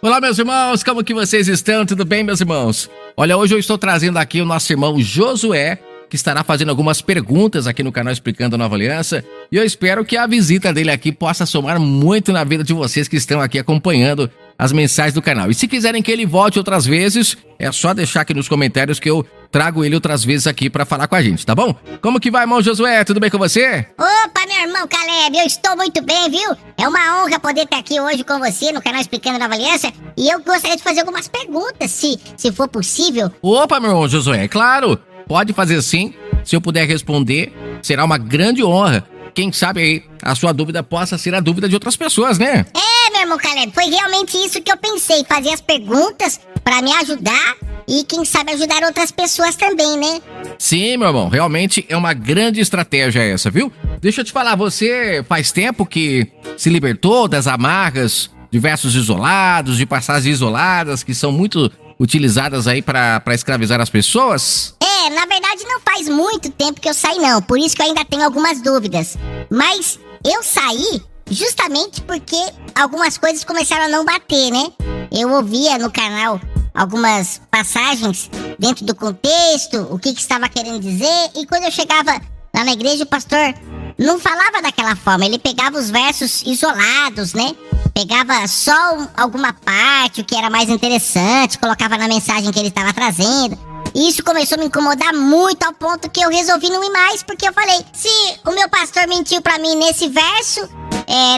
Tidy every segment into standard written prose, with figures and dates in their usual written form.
Olá, meus irmãos, como que vocês estão? Tudo bem, meus irmãos? Olha, hoje eu estou trazendo aqui o nosso irmão Josué, que estará fazendo algumas perguntas aqui no canal Explicando a Nova Aliança, e eu espero que a visita dele aqui possa somar muito na vida de vocês que estão aqui acompanhando as mensagens do canal. E se quiserem que ele volte outras vezes, é só deixar aqui nos comentários que eu trago ele outras vezes aqui pra falar com a gente, tá bom? Como que vai, irmão Josué? Tudo bem com você? Opa, meu irmão Caleb, eu estou muito bem, viu? É uma honra poder estar aqui hoje com você no canal Explicando a Nova Aliança, e eu gostaria de fazer algumas perguntas, se for possível. Opa, meu irmão Josué, claro, pode fazer sim. Se eu puder responder, será uma grande honra. Quem sabe aí a sua dúvida possa ser a dúvida de outras pessoas, né? Meu irmão Caleb, foi realmente isso que eu pensei, fazer as perguntas pra me ajudar e quem sabe ajudar outras pessoas também, né? Sim, meu irmão, realmente é uma grande estratégia essa, viu? Deixa eu te falar, você faz tempo que se libertou das amarras de versos isolados, de passagens isoladas que são muito utilizadas aí pra escravizar as pessoas? Na verdade não faz muito tempo que eu saí não, por isso que eu ainda tenho algumas dúvidas. Mas eu saí justamente porque algumas coisas começaram a não bater, né? Eu ouvia no canal algumas passagens dentro do contexto, o que estava querendo dizer, e quando eu chegava lá na igreja, o pastor não falava daquela forma, ele pegava os versos isolados, né? Pegava só alguma parte, o que era mais interessante, colocava na mensagem que ele estava trazendo. E isso começou a me incomodar muito ao ponto que eu resolvi não ir mais, porque eu falei, se o meu pastor mentiu pra mim nesse verso,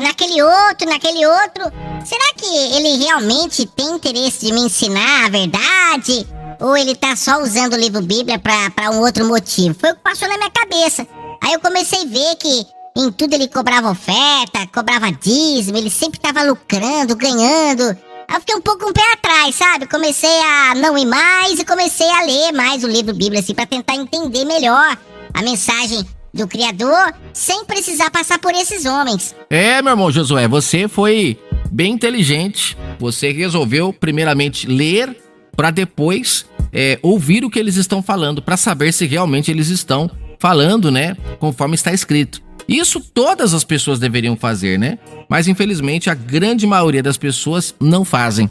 naquele outro, será que ele realmente tem interesse de me ensinar a verdade? Ou ele tá só usando o livro Bíblia pra um outro motivo? Foi o que passou na minha cabeça. Aí eu comecei a ver que em tudo ele cobrava oferta, cobrava dízimo, ele sempre tava lucrando, ganhando. Aí eu fiquei um pouco com o pé atrás, sabe? Comecei a não ir mais e comecei a ler mais o livro Bíblia, assim, pra tentar entender melhor a mensagem do Criador, sem precisar passar por esses homens. Meu irmão Josué, você foi bem inteligente. Você resolveu primeiramente ler pra depois ouvir o que eles estão falando, pra saber se realmente eles estão falando, né, conforme está escrito. Isso todas as pessoas deveriam fazer, né? Mas infelizmente a grande maioria das pessoas não fazem.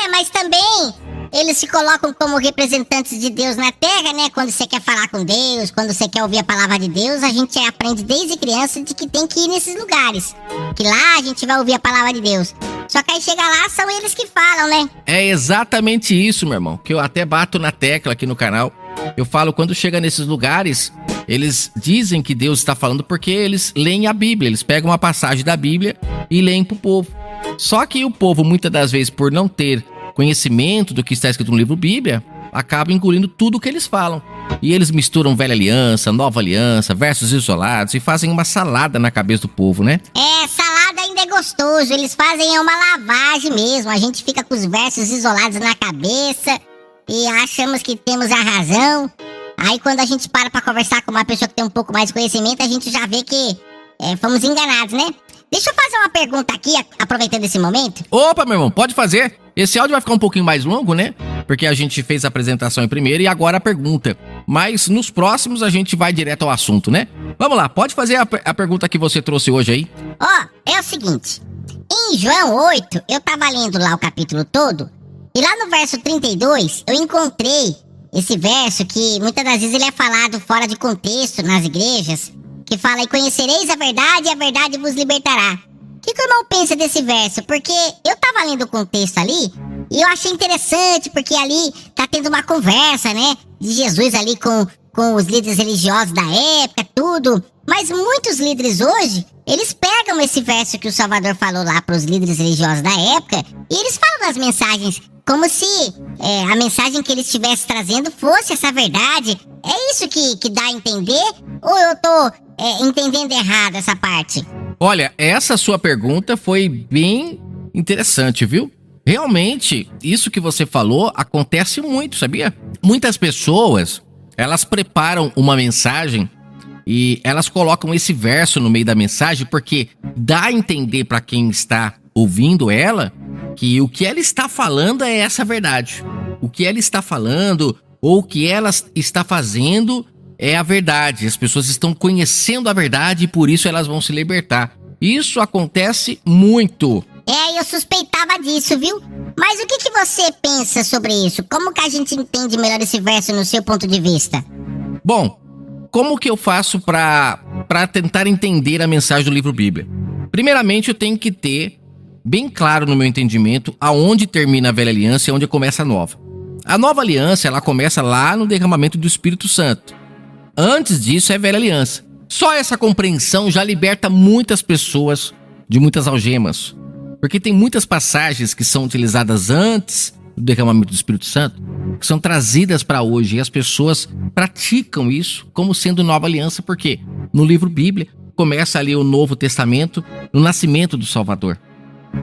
Mas também eles se colocam como representantes de Deus na Terra, né? Quando você quer falar com Deus, quando você quer ouvir a palavra de Deus, a gente aprende desde criança de que tem que ir nesses lugares. Que lá a gente vai ouvir a palavra de Deus. Só que aí chega lá, são eles que falam, né? É exatamente isso, meu irmão, que eu até bato na tecla aqui no canal. Eu falo, quando chega nesses lugares, eles dizem que Deus está falando porque eles leem a Bíblia. Eles pegam uma passagem da Bíblia e leem pro povo. Só que o povo, muitas das vezes, por não ter conhecimento do que está escrito no livro Bíblia, acaba engolindo tudo o que eles falam. E eles misturam velha aliança, nova aliança, versos isolados e fazem uma salada na cabeça do povo, né? Salada ainda é gostoso, eles fazem uma lavagem mesmo. A gente fica com os versos isolados na cabeça e achamos que temos a razão. Aí quando a gente para conversar com uma pessoa que tem um pouco mais de conhecimento, a gente já vê que fomos enganados, né? Deixa eu fazer uma pergunta aqui, aproveitando esse momento. Opa, meu irmão, pode fazer. Esse áudio vai ficar um pouquinho mais longo, né? Porque a gente fez a apresentação em primeiro e agora a pergunta. Mas nos próximos a gente vai direto ao assunto, né? Vamos lá, pode fazer a pergunta que você trouxe hoje aí. É o seguinte. Em João 8, eu tava lendo lá o capítulo todo. E lá no verso 32, eu encontrei esse verso que muitas das vezes ele é falado fora de contexto nas igrejas. Que fala, e conhecereis a verdade e a verdade vos libertará. O que o irmão pensa desse verso? Porque eu tava lendo o contexto ali e eu achei interessante, porque ali tá tendo uma conversa, né? De Jesus ali com os líderes religiosos da época, tudo. Mas muitos líderes hoje, eles pegam esse verso que o Salvador falou lá pros líderes religiosos da época e eles falam nas mensagens como se a mensagem que ele estivesse trazendo fosse essa verdade. É isso que dá a entender? Ou eu tô entendendo errado essa parte? Olha, essa sua pergunta foi bem interessante, viu? Realmente, isso que você falou acontece muito, sabia? Muitas pessoas, elas preparam uma mensagem e elas colocam esse verso no meio da mensagem porque dá a entender para quem está ouvindo ela que o que ela está falando é essa verdade. O que ela está falando ou o que ela está fazendo é a verdade. As pessoas estão conhecendo a verdade e por isso elas vão se libertar. Isso acontece muito. Eu suspeitava disso, viu? Mas o que você pensa sobre isso? Como que a gente entende melhor esse verso no seu ponto de vista? Bom, como que eu faço para tentar entender a mensagem do livro Bíblia? Primeiramente, eu tenho que ter bem claro no meu entendimento aonde termina a velha aliança e onde começa a nova. A nova aliança, ela começa lá no derramamento do Espírito Santo. Antes disso é velha aliança. Só essa compreensão já liberta muitas pessoas de muitas algemas. Porque tem muitas passagens que são utilizadas antes do derramamento do Espírito Santo, que são trazidas para hoje, e as pessoas praticam isso como sendo nova aliança, porque no livro Bíblia começa ali o Novo Testamento, no nascimento do Salvador.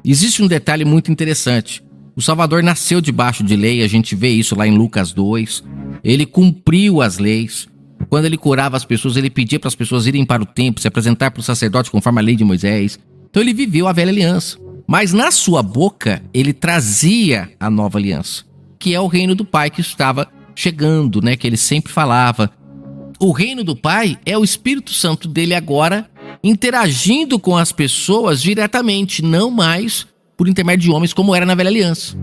Existe um detalhe muito interessante. O Salvador nasceu debaixo de lei, a gente vê isso lá em Lucas 2. Ele cumpriu as leis. Quando ele curava as pessoas, ele pedia para as pessoas irem para o templo, se apresentar para o sacerdote conforme a lei de Moisés. Então ele viveu a velha aliança. Mas na sua boca, ele trazia a nova aliança, que é o reino do Pai que estava chegando, né? Que ele sempre falava. O reino do Pai é o Espírito Santo dele agora interagindo com as pessoas diretamente, não mais por intermédio de homens como era na velha aliança.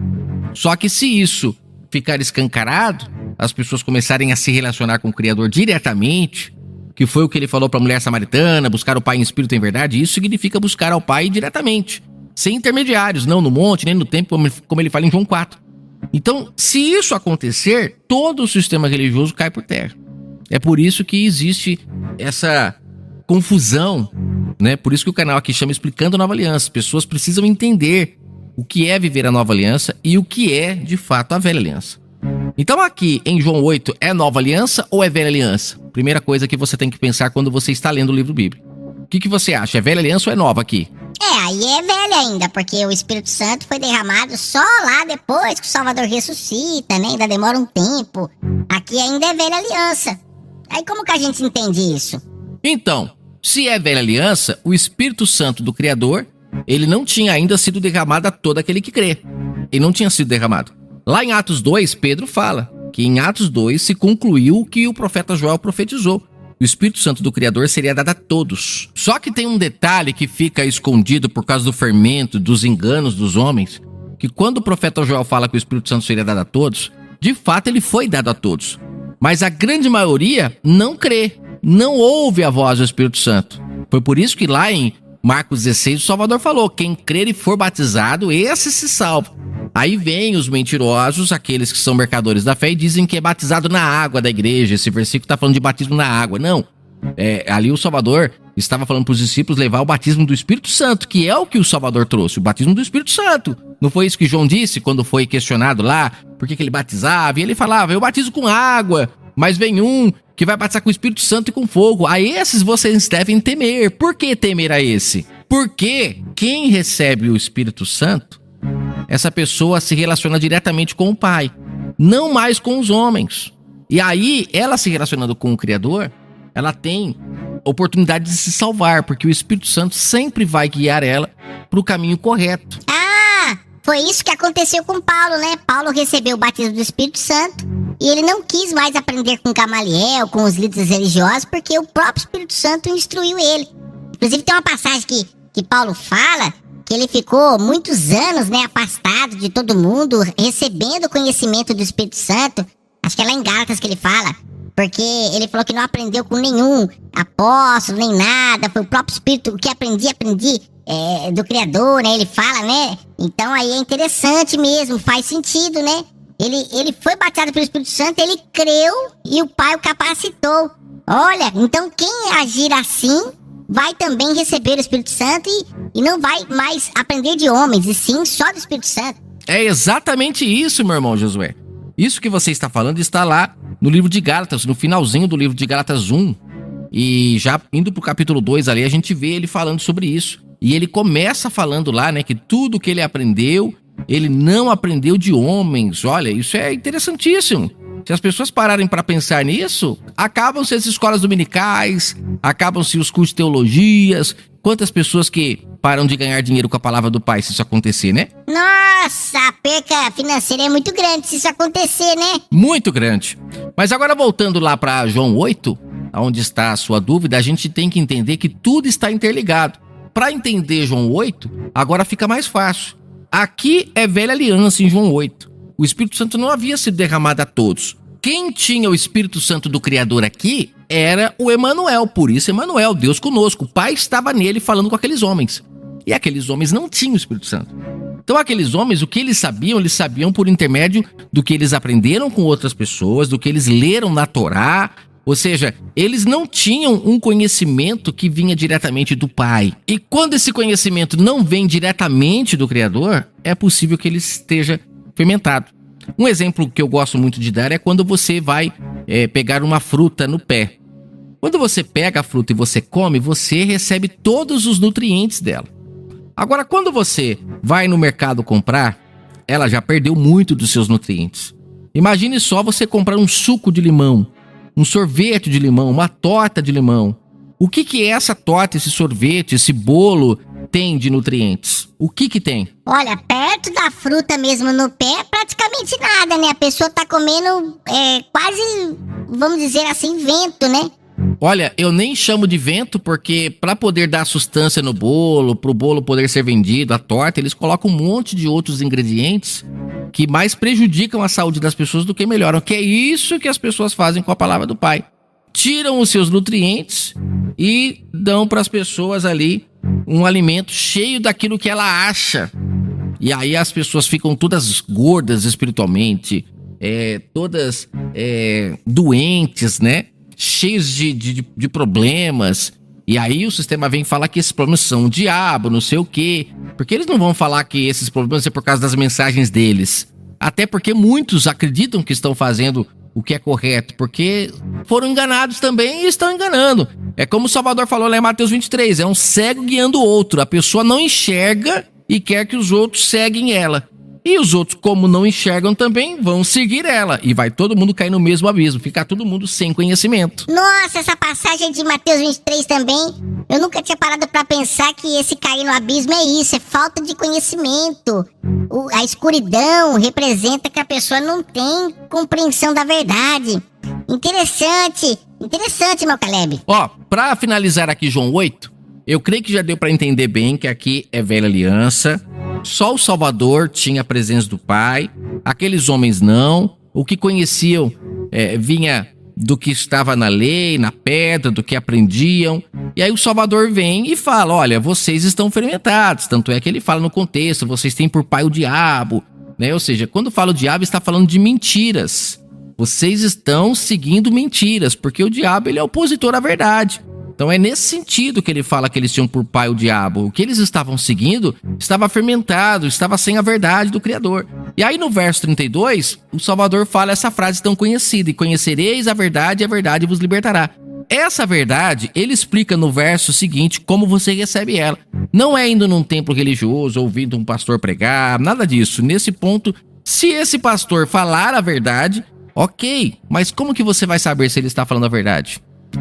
Só que se isso ficar escancarado, as pessoas começarem a se relacionar com o Criador diretamente, que foi o que ele falou para a mulher samaritana, buscar o Pai em espírito e em verdade, isso significa buscar ao Pai diretamente, sem intermediários, não no monte, nem no templo, como ele fala em João 4. Então, se isso acontecer, todo o sistema religioso cai por terra. É por isso que existe essa confusão, né? Por isso que o canal aqui chama Explicando a Nova Aliança. As pessoas precisam entender o que é viver a nova aliança e o que é, de fato, a velha aliança. Então aqui em João 8, é nova aliança ou é velha aliança? Primeira coisa que você tem que pensar quando você está lendo o livro bíblico. O que você acha? É velha aliança ou é nova aqui? Aí é velha ainda, porque o Espírito Santo foi derramado só lá depois que o Salvador ressuscita, né? Ainda demora um tempo. Aqui ainda é velha aliança. Aí como que a gente entende isso? Então, se é velha aliança, o Espírito Santo do Criador, ele não tinha ainda sido derramado a todo aquele que crê. Ele não tinha sido derramado. Lá em Atos 2, Pedro fala que em Atos 2 se concluiu o que o profeta Joel profetizou. O Espírito Santo do Criador seria dado a todos. Só que tem um detalhe que fica escondido por causa do fermento, dos enganos dos homens, que quando o profeta Joel fala que o Espírito Santo seria dado a todos, de fato ele foi dado a todos. Mas a grande maioria não crê, não ouve a voz do Espírito Santo. Foi por isso que lá em Marcos 16 o Salvador falou, quem crer e for batizado, esse se salva. Aí vem os mentirosos, aqueles que são mercadores da fé e dizem que é batizado na água da igreja. Esse versículo está falando de batismo na água. Não, ali o Salvador estava falando para os discípulos levar o batismo do Espírito Santo, que é o que o Salvador trouxe, o batismo do Espírito Santo. Não foi isso que João disse quando foi questionado lá, por que ele batizava? E ele falava, eu batizo com água, mas vem um que vai batizar com o Espírito Santo e com fogo. A esses vocês devem temer. Por que temer a esse? Porque quem recebe o Espírito Santo, essa pessoa se relaciona diretamente com o Pai, não mais com os homens. E aí, ela se relacionando com o Criador, ela tem oportunidade de se salvar, porque o Espírito Santo sempre vai guiar ela para o caminho correto. Ah, foi isso que aconteceu com Paulo, né? Paulo recebeu o batismo do Espírito Santo e ele não quis mais aprender com Gamaliel, com os líderes religiosos, porque o próprio Espírito Santo instruiu ele. Inclusive tem uma passagem que Paulo fala que ele ficou muitos anos, né, afastado de todo mundo, recebendo o conhecimento do Espírito Santo. Acho que é lá em Gálatas que ele fala, porque ele falou que não aprendeu com nenhum apóstolo, nem nada, foi o próprio Espírito, o que aprendi do Criador, né, ele fala, né. Então aí é interessante mesmo, faz sentido, né. Ele foi batizado pelo Espírito Santo, ele creu e o Pai o capacitou. Olha, então quem agir assim vai também receber o Espírito Santo e não vai mais aprender de homens, e sim só do Espírito Santo. É exatamente isso, meu irmão Josué. Isso que você está falando está lá no livro de Gálatas, no finalzinho do livro de Gálatas 1. E já indo pro capítulo 2 ali, a gente vê ele falando sobre isso. E ele começa falando lá, né, que tudo que ele aprendeu, ele não aprendeu de homens. Olha, isso é interessantíssimo. Se as pessoas pararem para pensar nisso, acabam-se as escolas dominicais, acabam-se os cursos de teologias. Quantas pessoas que param de ganhar dinheiro com a palavra do Pai se isso acontecer, né? Nossa, a perca financeira é muito grande se isso acontecer, né? Muito grande. Mas agora voltando lá para João 8, onde está a sua dúvida, a gente tem que entender que tudo está interligado. Para entender João 8, agora fica mais fácil. Aqui é velha aliança em João 8. O Espírito Santo não havia sido derramado a todos. Quem tinha o Espírito Santo do Criador aqui era o Emanuel, por isso Emanuel, Deus conosco. O Pai estava nele falando com aqueles homens. E aqueles homens não tinham o Espírito Santo. Então aqueles homens, o que eles sabiam por intermédio do que eles aprenderam com outras pessoas, do que eles leram na Torá. Ou seja, eles não tinham um conhecimento que vinha diretamente do Pai. E quando esse conhecimento não vem diretamente do Criador, é possível que ele esteja fermentado. Um exemplo que eu gosto muito de dar é quando você vai pegar uma fruta no pé. Quando você pega a fruta e você come, você recebe todos os nutrientes dela. Agora, quando você vai no mercado comprar, ela já perdeu muito dos seus nutrientes. Imagine só você comprar um suco de limão, um sorvete de limão, uma torta de limão. O que é essa torta, esse sorvete, esse bolo tem de nutrientes? O que tem? Olha, perto da fruta mesmo no pé, praticamente nada, né? A pessoa tá comendo quase, vamos dizer assim, vento, né? Olha, eu nem chamo de vento porque para poder dar sustância no bolo, pro bolo poder ser vendido, a torta, eles colocam um monte de outros ingredientes que mais prejudicam a saúde das pessoas do que melhoram. Que é isso que as pessoas fazem com a palavra do Pai. Tiram os seus nutrientes e dão para as pessoas ali um alimento cheio daquilo que ela acha. E aí as pessoas ficam todas gordas espiritualmente, todas doentes, né? Cheios de problemas. E aí o sistema vem falar que esses problemas são o diabo, não sei o quê. Porque eles não vão falar que esses problemas é por causa das mensagens deles. Até porque muitos acreditam que estão fazendo o que é correto, porque foram enganados também e estão enganando. É como o Salvador falou lá em Mateus 23, é um cego guiando o outro. A pessoa não enxerga e quer que os outros seguem ela. E os outros, como não enxergam também, vão seguir ela. E vai todo mundo cair no mesmo abismo, ficar todo mundo sem conhecimento. Nossa, essa passagem de Mateus 23 também, eu nunca tinha parado pra pensar que esse cair no abismo é isso, é falta de conhecimento. A escuridão representa que a pessoa não tem compreensão da verdade. Interessante, meu Caleb. Ó, pra finalizar aqui João 8, eu creio que já deu pra entender bem que aqui é velha aliança. Só o Salvador tinha a presença do Pai, aqueles homens não. O que conheciam vinha do que estava na lei, na pedra, do que aprendiam. E aí o Salvador vem e fala, olha, vocês estão fermentados. Tanto é que ele fala no contexto, vocês têm por pai o diabo, né? Ou seja, quando fala o diabo, está falando de mentiras. Vocês estão seguindo mentiras, porque o diabo ele é opositor à verdade. Então é nesse sentido que ele fala que eles tinham por pai o diabo. O que eles estavam seguindo estava fermentado, estava sem a verdade do Criador. E aí no verso 32, o Salvador fala essa frase tão conhecida: e conhecereis a verdade vos libertará. Essa verdade, ele explica no verso seguinte como você recebe ela. Não é indo num templo religioso, ouvindo um pastor pregar, nada disso. Nesse ponto, se esse pastor falar a verdade, ok, mas como que você vai saber se ele está falando a verdade?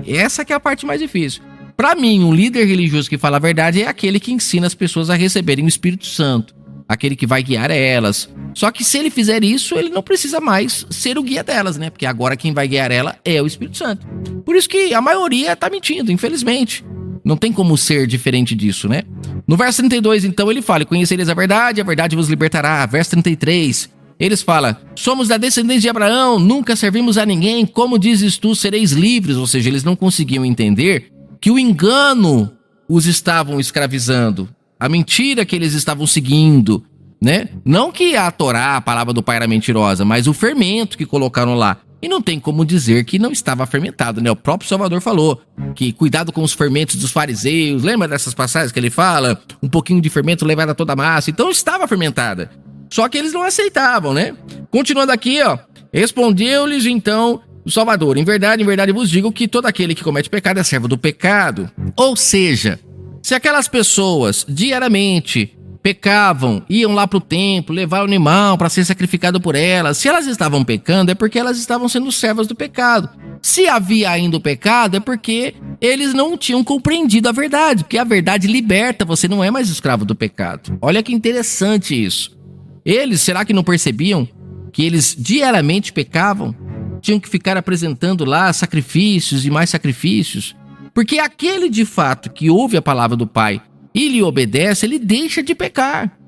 Essa que é a parte mais difícil. Para mim, um líder religioso que fala a verdade é aquele que ensina as pessoas a receberem o Espírito Santo, aquele que vai guiar elas. Só que se ele fizer isso, ele não precisa mais ser o guia delas, né? Porque agora quem vai guiar ela é o Espírito Santo. Por isso que a maioria tá mentindo, infelizmente. Não tem como ser diferente disso, né? No verso 32, então, ele fala: conhecereis a verdade vos libertará. Verso 33, eles falam: somos da descendência de Abraão, nunca servimos a ninguém, como dizes tu, sereis livres. Ou seja, eles não conseguiam entender que o engano os estavam escravizando, a mentira que eles estavam seguindo, né? Não que a Torá, a palavra do Pai, era mentirosa, mas o fermento que colocaram lá. E não tem como dizer que não estava fermentado, né? O próprio Salvador falou que cuidado com os fermentos dos fariseus. Lembra dessas passagens que ele fala? Um pouquinho de fermento levado a toda a massa. Então estava fermentada. Só que eles não aceitavam, né? Continuando aqui, ó. Respondeu-lhes então o Salvador: em verdade vos digo que todo aquele que comete pecado é servo do pecado. Ou seja, se aquelas pessoas diariamente pecavam, iam lá pro templo, levar o animal para ser sacrificado por elas, se elas estavam pecando é porque elas estavam sendo servas do pecado. Se havia ainda o pecado é porque eles não tinham compreendido a verdade, porque a verdade liberta, você não é mais escravo do pecado. Olha que interessante isso. Eles, será que não percebiam que eles diariamente pecavam? Tinham que ficar apresentando lá sacrifícios e mais sacrifícios? Porque aquele de fato que ouve a palavra do Pai e lhe obedece, ele deixa de pecar.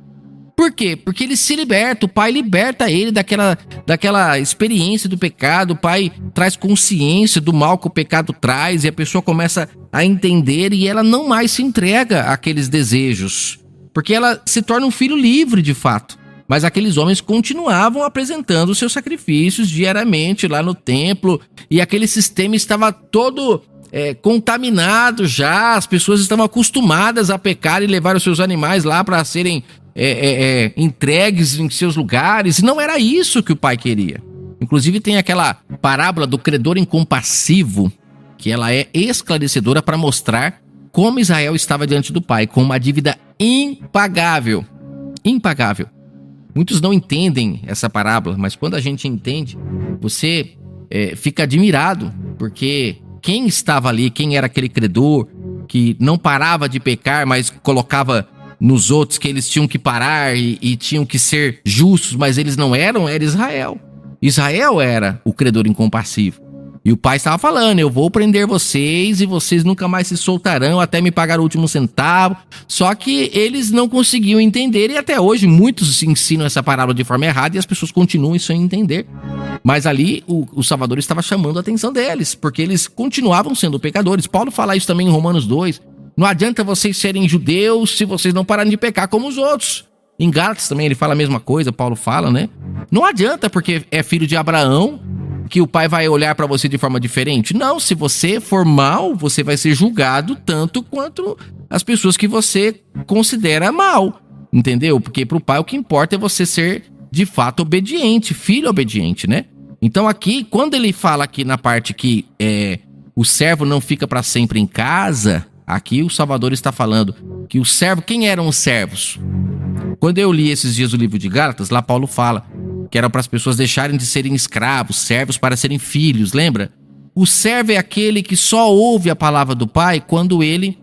Por quê? Porque ele se liberta, o pai liberta ele daquela experiência do pecado, o pai traz consciência do mal que o pecado traz e a pessoa começa a entender e ela não mais se entrega àqueles desejos, porque ela se torna um filho livre de fato. Mas aqueles homens continuavam apresentando os seus sacrifícios diariamente lá no templo e aquele sistema estava todo contaminado já, as pessoas estavam acostumadas a pecar e levar os seus animais lá para serem entregues em seus lugares, e não era isso que o pai queria. Inclusive tem aquela parábola do credor incompassivo, que ela é esclarecedora para mostrar como Israel estava diante do pai, com uma dívida impagável. Impagável. Muitos não entendem essa parábola, mas quando a gente entende, você fica admirado, porque quem estava ali, quem era aquele credor que não parava de pecar, mas colocava nos outros que eles tinham que parar e tinham que ser justos, mas eles não eram, era Israel. Israel era o credor incompassivo. E o pai estava falando, eu vou prender vocês e vocês nunca mais se soltarão até me pagar o último centavo. Só que eles não conseguiam entender e até hoje muitos ensinam essa parábola de forma errada e as pessoas continuam sem entender. Mas ali o Salvador estava chamando a atenção deles, porque eles continuavam sendo pecadores. Paulo fala isso também em Romanos 2. Não adianta vocês serem judeus se vocês não pararem de pecar como os outros. Em Gálatas também ele fala a mesma coisa, Paulo fala, né? Não adianta porque é filho de Abraão que o pai vai olhar para você de forma diferente. Não, se você for mal, você vai ser julgado tanto quanto as pessoas que você considera mal, entendeu? Porque pro pai o que importa é você ser de fato obediente, filho obediente, né? Então aqui, quando ele fala aqui na parte que o servo não fica para sempre em casa, aqui o Salvador está falando que o servo, quem eram os servos? Quando eu li esses dias o livro de Gálatas, lá Paulo fala que era para as pessoas deixarem de serem escravos, servos para serem filhos, lembra? O servo é aquele que só ouve a palavra do pai quando ele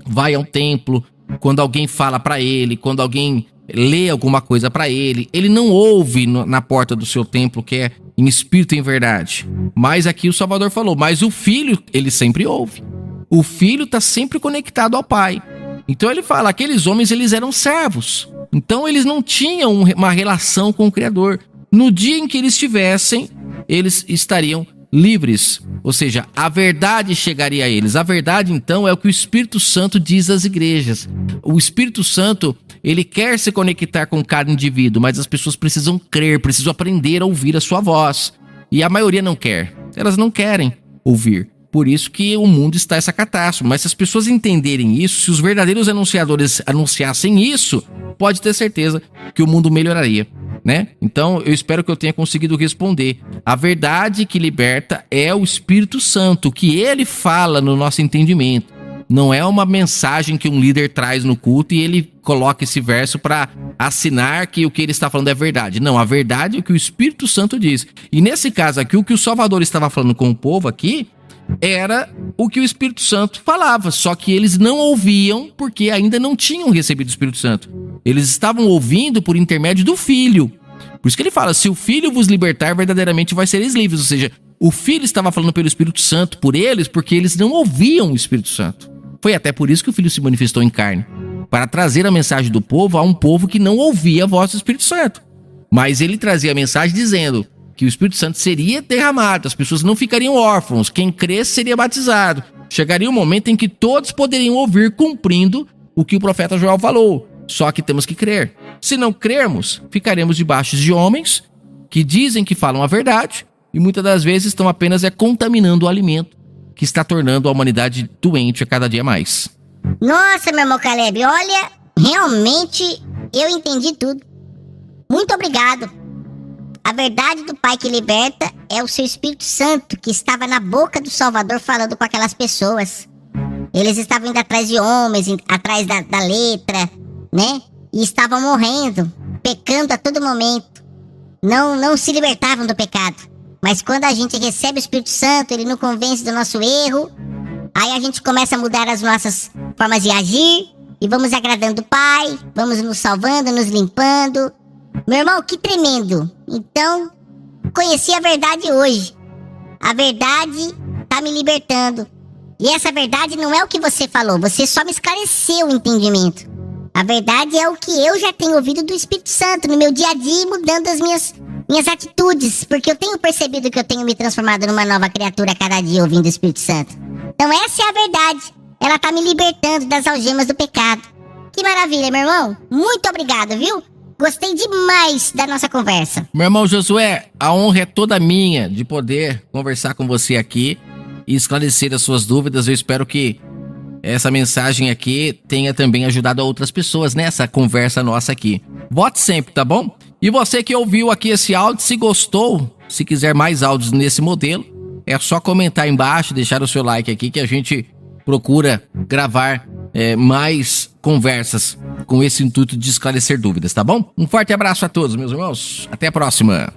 vai ao templo, quando alguém fala para ele, quando alguém lê alguma coisa para ele. Ele não ouve na porta do seu templo, que é em espírito e em verdade. Mas aqui o Salvador falou, mas o filho, ele sempre ouve. O filho está sempre conectado ao pai. Então ele fala, aqueles homens, eles eram servos. Então eles não tinham uma relação com o Criador. No dia em que eles tivessem, eles estariam livres. Ou seja, a verdade chegaria a eles. A verdade, então, é o que o Espírito Santo diz às igrejas. O Espírito Santo, ele quer se conectar com cada indivíduo, mas as pessoas precisam crer, precisam aprender a ouvir a sua voz. E a maioria não quer. Elas não querem ouvir. Por isso que o mundo está essa catástrofe. Mas se as pessoas entenderem isso, se os verdadeiros anunciadores anunciassem isso, pode ter certeza que o mundo melhoraria, né? Então, eu espero que eu tenha conseguido responder. A verdade que liberta é o Espírito Santo, o que ele fala no nosso entendimento. Não é uma mensagem que um líder traz no culto e ele coloca esse verso para assinar que o que ele está falando é verdade. Não, a verdade é o que o Espírito Santo diz. E nesse caso aqui, o que o Salvador estava falando com o povo aqui era o que o Espírito Santo falava, só que eles não ouviam porque ainda não tinham recebido o Espírito Santo. Eles estavam ouvindo por intermédio do Filho. Por isso que ele fala, se o Filho vos libertar, verdadeiramente vai seres livres. Ou seja, o Filho estava falando pelo Espírito Santo por eles porque eles não ouviam o Espírito Santo. Foi até por isso que o Filho se manifestou em carne, para trazer a mensagem do povo a um povo que não ouvia a voz do Espírito Santo. Mas ele trazia a mensagem dizendo que o Espírito Santo seria derramado, as pessoas não ficariam órfãos, quem cresce seria batizado. Chegaria um momento em que todos poderiam ouvir cumprindo o que o profeta Joel falou. Só que temos que crer. Se não crermos, ficaremos debaixo de homens que dizem que falam a verdade e muitas das vezes estão apenas contaminando o alimento que está tornando a humanidade doente a cada dia mais. Nossa, meu irmão Caleb, olha, realmente eu entendi tudo. Muito obrigado. A verdade do Pai que liberta é o seu Espírito Santo que estava na boca do Salvador falando com aquelas pessoas. Eles estavam indo atrás de homens, atrás da letra, né? E estavam morrendo, pecando a todo momento. Não se libertavam do pecado. Mas quando a gente recebe o Espírito Santo, ele nos convence do nosso erro. Aí a gente começa a mudar as nossas formas de agir e vamos agradando o Pai, vamos nos salvando, nos limpando. Meu irmão, que tremendo. Então, conheci a verdade hoje. A verdade tá me libertando. E essa verdade não é o que você falou, você só me esclareceu o entendimento. A verdade é o que eu já tenho ouvido do Espírito Santo no meu dia a dia, mudando as minhas atitudes, porque eu tenho percebido que eu tenho me transformado numa nova criatura a cada dia ouvindo o Espírito Santo. Então essa é a verdade. Ela tá me libertando das algemas do pecado. Que maravilha, meu irmão. Muito obrigado, viu? Gostei demais da nossa conversa. Meu irmão Josué, a honra é toda minha de poder conversar com você aqui e esclarecer as suas dúvidas. Eu espero que essa mensagem aqui tenha também ajudado a outras pessoas nessa conversa nossa aqui. Vote sempre, tá bom? E você que ouviu aqui esse áudio, se gostou, se quiser mais áudios nesse modelo, é só comentar embaixo, deixar o seu like aqui que a gente procura gravar mais conversas com esse intuito de esclarecer dúvidas, tá bom? Um forte abraço a todos, meus irmãos. Até a próxima.